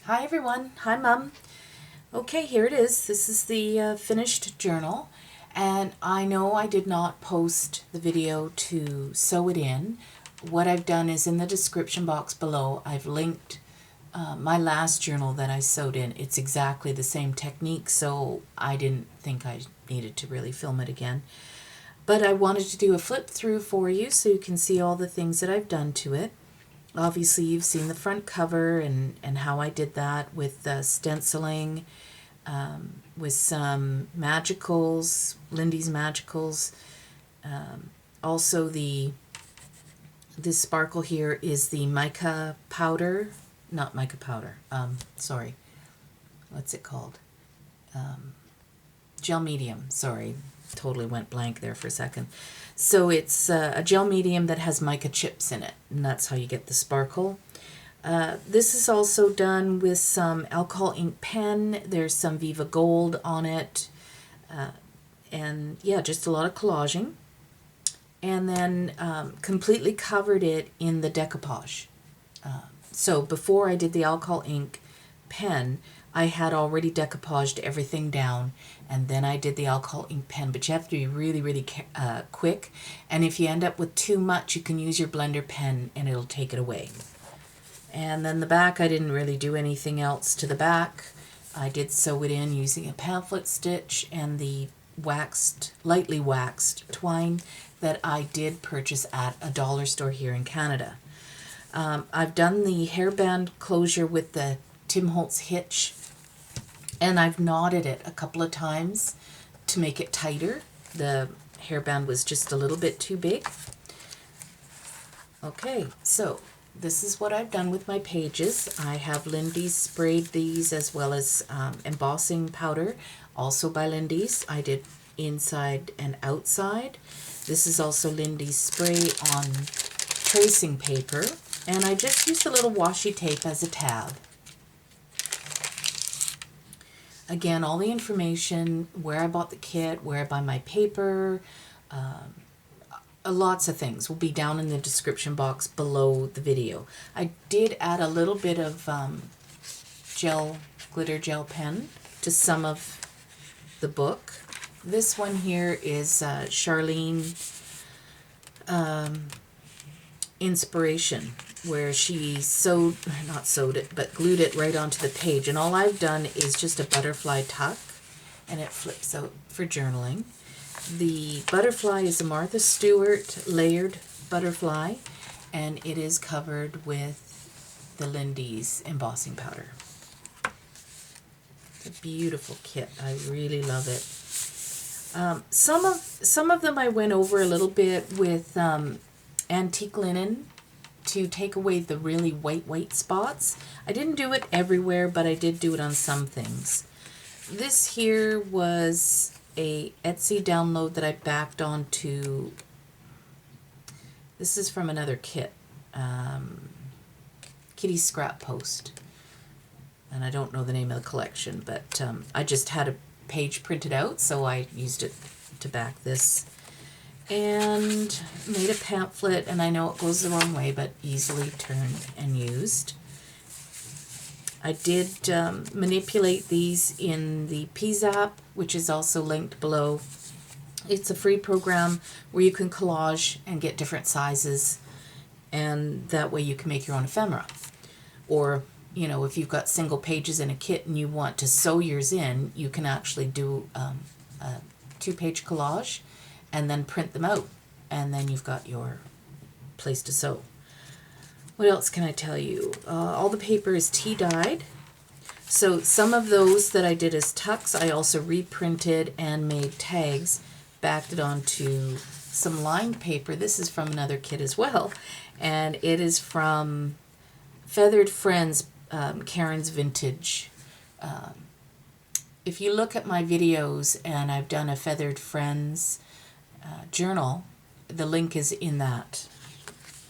Hi everyone. Hi Mum. Okay, here it is. This is the finished journal, and I know I did not post the video to sew it in. What I've done is in the description box below I've linked my last journal that I sewed in. It's exactly the same technique, so I didn't think I needed to really film it again. But I wanted to do a flip through for you so you can see all the things that I've done to it. Obviously, you've seen the front cover and how I did that with stenciling, with some magicals, Lindy's magicals. Also, this sparkle here is the mica powder, not mica powder. Sorry, what's it called? Gel medium. Sorry, totally went blank there for a second. So it's a gel medium that has mica chips in it, and that's how you get the sparkle. This is also done with some alcohol ink pen. There's some Viva Gold on it. And yeah, just a lot of collaging. And then completely covered it in the decoupage. So before I did the alcohol ink pen, I had already decoupaged everything down, and then I did the alcohol ink pen. But you have to be really, really quick. And if you end up with too much, you can use your blender pen and it'll take it away. And then the back, I didn't really do anything else to the back. I did sew it in using a pamphlet stitch and the lightly waxed twine that I did purchase at a dollar store here in Canada. I've done the hairband closure with the Tim Holtz hitch, and I've knotted it a couple of times to make it tighter. The hairband was just a little bit too big. Okay, so this is what I've done with my pages. I have Lindy's sprayed these, as well as embossing powder, also by Lindy's. I did inside and outside. This is also Lindy's spray on tracing paper, and I just used a little washi tape as a tab. Again, all the information, where I bought the kit, where I buy my paper, lots of things will be down in the description box below the video. I did add a little bit of glitter gel pen to some of the book. This one here is Charlene Inspiration, where she glued it right onto the page. And all I've done is just a butterfly tuck, and it flips out for journaling. The butterfly is a Martha Stewart layered butterfly, and it is covered with the Lindy's embossing powder. It's a beautiful kit. I really love it. Some of them I went over a little bit with antique linen to take away the really white spots. I didn't do it everywhere, but I did do it on some things. This here was a Etsy download that I backed onto. This is from another kit, Kitty Scrap Post, and I don't know the name of the collection, but I just had a page printed out, so I used it to back this, and made a pamphlet. And I know it goes the wrong way, but easily turned and used. I did manipulate these in the PZAP, which is also linked below. It's a free program where you can collage and get different sizes, and that way you can make your own ephemera. Or, you know, if you've got single pages in a kit and you want to sew yours in, you can actually do a 2-page collage and then print them out, and then you've got your place to sew. What else can I tell you? All the paper is tea dyed. So some of those that I did as tucks, I also reprinted and made tags, backed it onto some lined paper. This is from another kit as well, and it is from Feathered Friends, Karen's Vintage. If you look at my videos, and I've done a Feathered Friends journal, the link is in that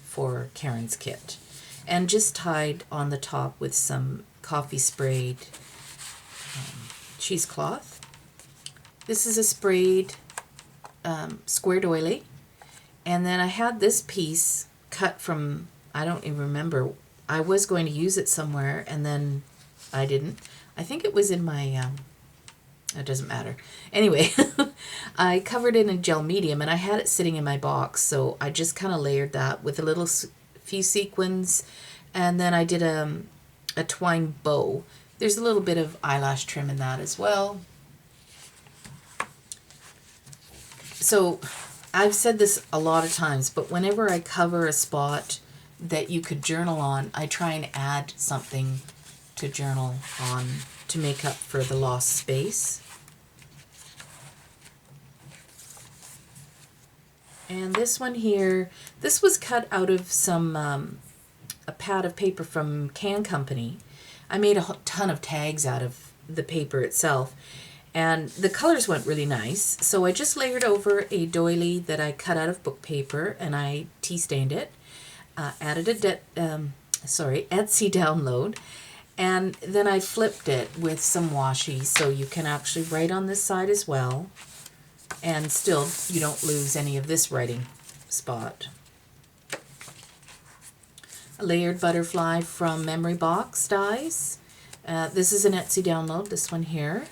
for Karen's kit, and just tied on the top with some coffee sprayed cheesecloth. This is a sprayed square doily, and then I had this piece cut from, I don't even remember, I was going to use it somewhere, and then I didn't. I think it was in my, it doesn't matter. Anyway, I covered it in gel medium and I had it sitting in my box. So I just kind of layered that with a little few sequins. And then I did a twine bow. There's a little bit of eyelash trim in that as well. So I've said this a lot of times, but whenever I cover a spot that you could journal on, I try and add something to journal on to make up for the lost space. And this one here, this was cut out of some a pad of paper from Can Company. I made a ton of tags out of the paper itself, and the colors went really nice. So I just layered over a doily that I cut out of book paper, and I tea stained it. Added a Etsy download, and then I flipped it with some washi, so you can actually write on this side as well, and still you don't lose any of this writing spot. A layered butterfly from Memory Box Dies. This is an Etsy download, this one here.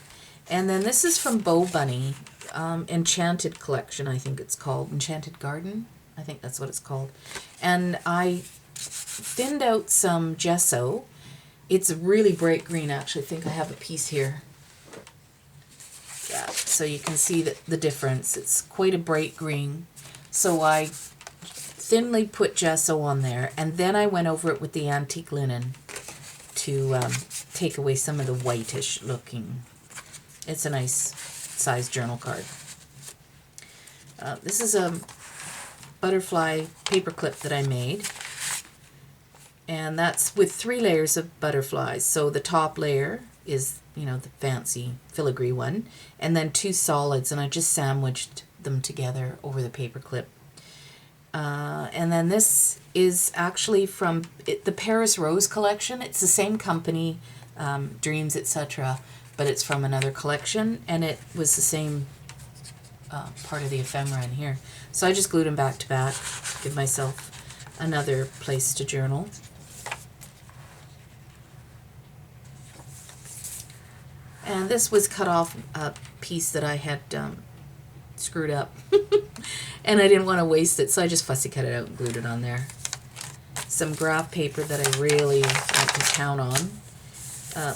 And then this is from Bow Bunny, Enchanted Collection, I think it's called. Enchanted Garden, I think that's what it's called. And I thinned out some gesso. It's a really bright green, actually. I think I have a piece here. Yeah, so you can see the difference. It's quite a bright green. So I thinly put gesso on there, and then I went over it with the antique linen to take away some of the whitish looking. It's a nice size journal card. This is a butterfly paper clip that I made, and that's with 3 layers of butterflies. So the top layer is, you know, the fancy filigree one, and then 2 solids, and I just sandwiched them together over the paper clip. And then this is actually from the Paris Rose collection. It's the same company, Dreams, etc., but it's from another collection, and it was the same part of the ephemera in here. So I just glued them back to back, give myself another place to journal. And this was cut off a piece that I had screwed up. And I didn't want to waste it, so I just fussy cut it out and glued it on there. Some graph paper that I really went to town on.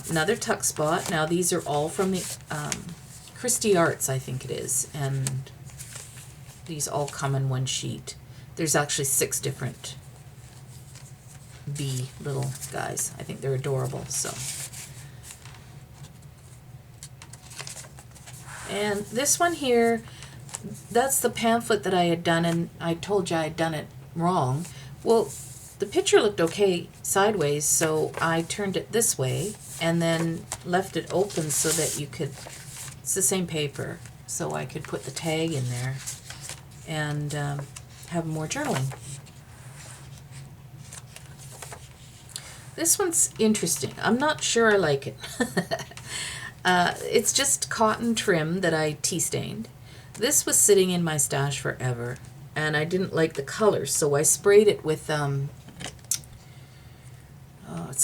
Another tuck spot. Now these are all from the Christie Arts, I think it is. And these all come in one sheet. There's actually 6 different bee little guys. I think they're adorable, so. And this one here, that's the pamphlet that I had done, and I told you I had done it wrong. Well, the picture looked okay sideways, so I turned it this way and then left it open so that you could, it's the same paper, so I could put the tag in there and have more journaling. This one's interesting. I'm not sure I like it. It's just cotton trim that I tea stained. This was sitting in my stash forever, and I didn't like the color, so I sprayed it with, it's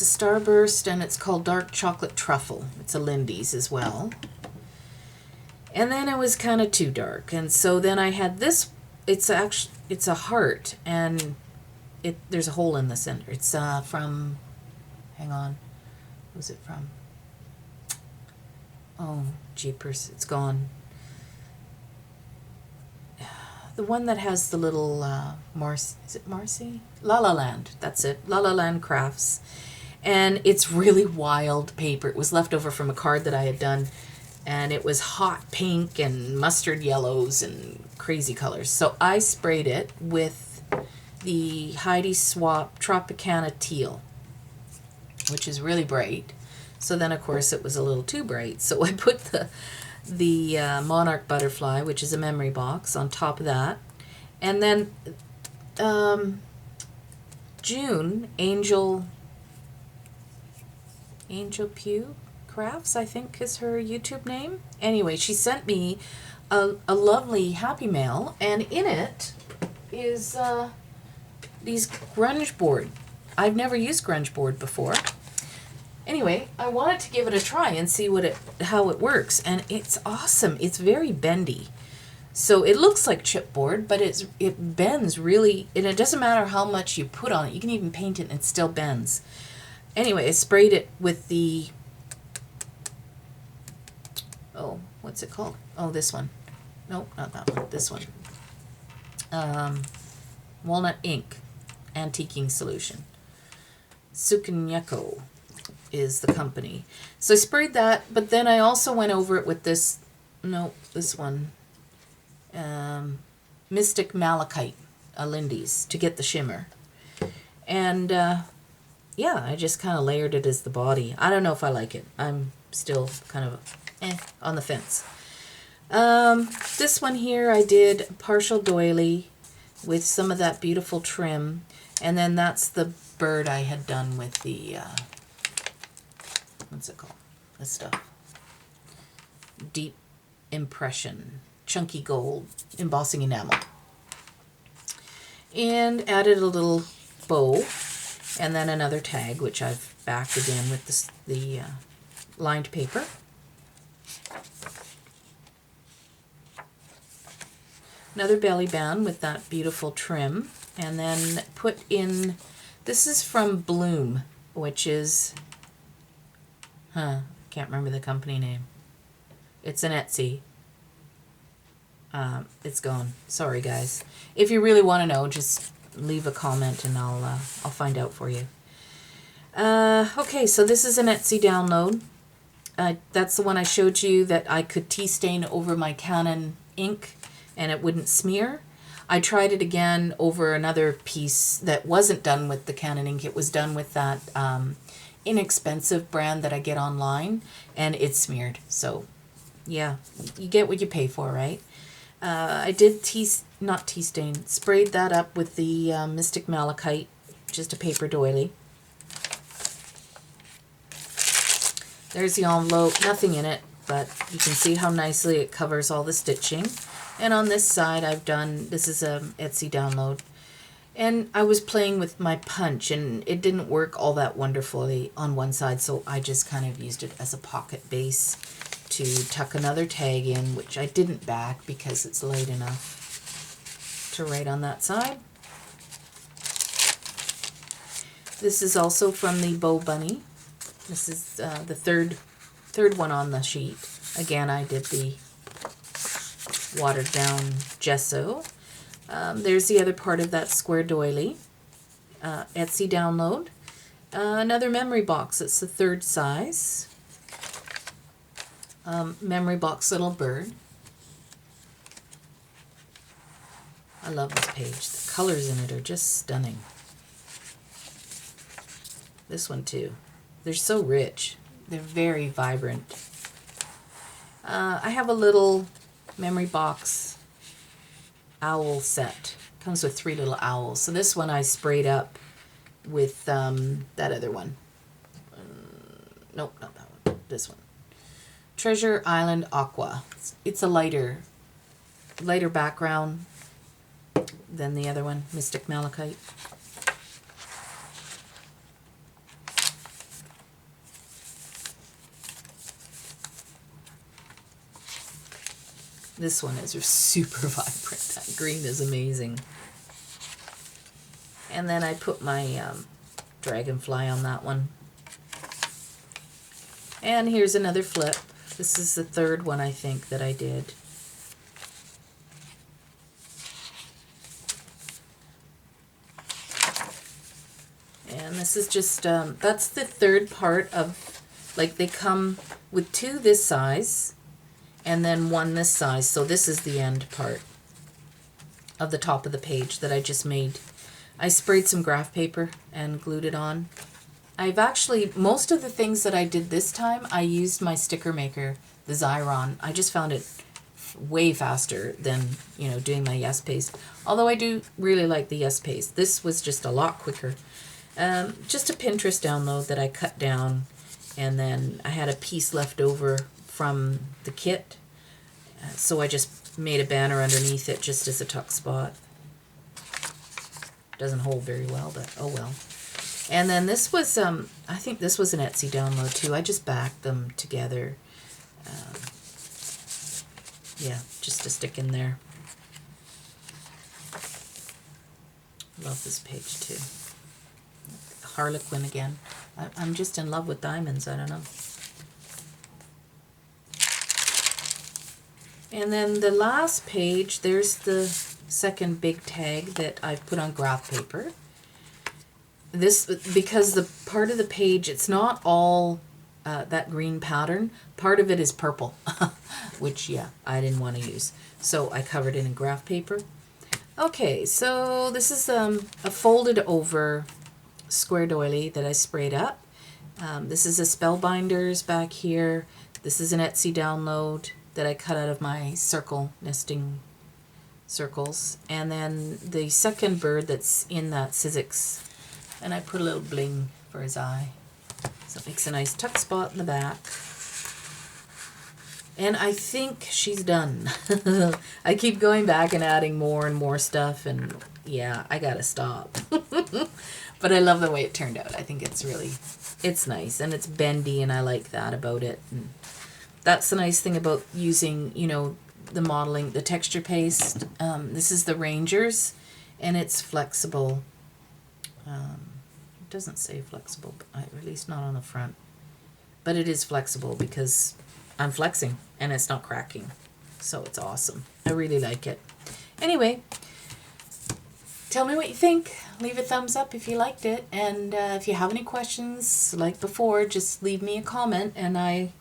a Starburst, and it's called Dark Chocolate Truffle. It's a Lindy's as well. And then it was kind of too dark, and so then I had this, it's a heart, and there's a hole in the center. It's from, hang on, who's it from? Oh, jeepers, it's gone. The one that has the little is it Marcy? La La Land, that's it. La La Land Crafts. And it's really wild paper. It was left over from a card that I had done, and it was hot pink and mustard yellows and crazy colors. So I sprayed it with the Heidi Swapp Tropicana Teal, which is really bright. So then, of course, it was a little too bright. So I put the Monarch Butterfly, which is a memory box, on top of that. And then June, Angel Pugh Crafts, I think is her YouTube name. Anyway, she sent me a lovely Happy Mail, and in it is these grunge board. I've never used grunge board before. Anyway, I wanted to give it a try and see how it works, and it's awesome. It's very bendy. So it looks like chipboard, but it bends really, and it doesn't matter how much you put on it. You can even paint it and it still bends. Anyway, I sprayed it with the, oh, what's it called? Oh, this one. Nope, not that one. This one. Walnut ink, antiquing solution. Sukunyeko is the company. So I sprayed that, but then I also went over it with this, no, this one, Mystic Malachite, a Lindy's, to get the shimmer. And yeah, I just kind of layered it as the body. I don't know if I like it. I'm still kind of on the fence. This one here I did partial doily with some of that beautiful trim, and then that's the bird I had done with the what's it called? This stuff. Deep impression, chunky gold embossing enamel. And added a little bow, and then another tag, which I've backed again with the lined paper. Another belly band with that beautiful trim, and then put in, this is from Bloom, which is, can't remember the company name. It's an Etsy. It's gone. Sorry, guys. If you really want to know, just leave a comment and I'll find out for you. Okay, so this is an Etsy download. That's the one I showed you that I could tea stain over my Canon ink and it wouldn't smear. I tried it again over another piece that wasn't done with the Canon ink. It was done with that inexpensive brand that I get online, and it smeared. So, yeah, you get what you pay for, right? I did not tea stain, sprayed that up with the Mystic Malachite, just a paper doily. There's the envelope, nothing in it, but you can see how nicely it covers all the stitching. And on this side I've done, this is a Etsy download, and I was playing with my punch and it didn't work all that wonderfully on one side, so I just kind of used it as a pocket base to tuck another tag in, which I didn't back because it's light enough to write on that side. This is also from the Bow Bunny. This is the third one on the sheet. Again, I did the watered down gesso. There's the other part of that square doily. Etsy download. Another memory box. It's the third size. Memory box little bird. I love this page. The colors in it are just stunning. This one too. They're so rich. They're very vibrant. I have a little memory box owl set. Comes with 3 little owls. So this one I sprayed up with that other one. Nope, not that one. This one. Treasure Island Aqua. It's a lighter background than the other one, Mystic Malachite. This one is super vibrant. That green is amazing. And then I put my dragonfly on that one. And here's another flip. This is the third one, I think, that I did. And this is just, that's the third part of, like, they come with 2 this size and then 1 this size. So this is the end part of the top of the page that I just made. I sprayed some graph paper and glued it on. I've actually, most of the things that I did this time, I used my sticker maker, the Xyron. I just found it way faster than, you know, doing my Yes Paste. Although I do really like the Yes Paste. This was just a lot quicker. Just a Pinterest download that I cut down, and then I had a piece left over from the kit. So I just made a banner underneath it just as a tuck spot. Doesn't hold very well, but oh well. And then this was, I think this was an Etsy download too. I just backed them together. Yeah, just to stick in there. Love this page too. Harlequin again. I'm just in love with diamonds, I don't know. And then the last page, there's the second big tag that I've put on graph paper. This, because the part of the page, it's not all that green pattern. Part of it is purple, which, yeah, I didn't want to use. So I covered it in graph paper. Okay, so this is a folded over square doily that I sprayed up. This is a Spellbinders back here. This is an Etsy download that I cut out of my circle nesting circles. And then the second bird that's in that Sizzix. And I put a little bling for his eye. So it makes a nice tuck spot in the back. And I think she's done. I keep going back and adding more and more stuff, and yeah, I gotta stop. But I love the way it turned out. I think it's nice, and it's bendy, and I like that about it. And that's the nice thing about using, you know, the modeling, the texture paste. This is the Rangers, and it's flexible. It doesn't say flexible, at least not on the front. But it is flexible because I'm flexing and it's not cracking. So it's awesome. I really like it. Anyway, tell me what you think. Leave a thumbs up if you liked it. And if you have any questions, like before, just leave me a comment and I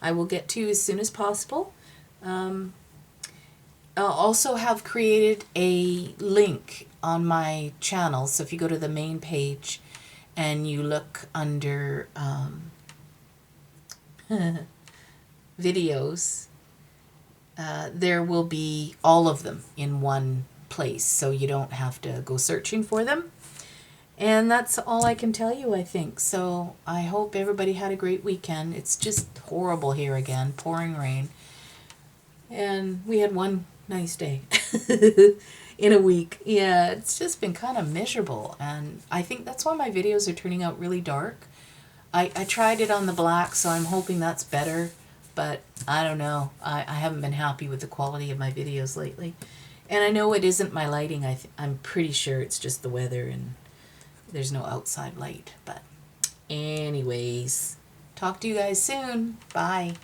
will get to you as soon as possible. I'll also have created a link on my channel. So if you go to the main page and you look under videos, there will be all of them in one place, so you don't have to go searching for them. And that's all I can tell you, I think. So I hope everybody had a great weekend. It's just horrible here again, pouring rain. And we had one nice day in a week. Yeah, it's just been kind of miserable. And I think that's why my videos are turning out really dark. I tried it on the black, so I'm hoping that's better. But I don't know. I haven't been happy with the quality of my videos lately. And I know it isn't my lighting. I'm pretty sure it's just the weather and there's no outside light. But anyways, talk to you guys soon. Bye.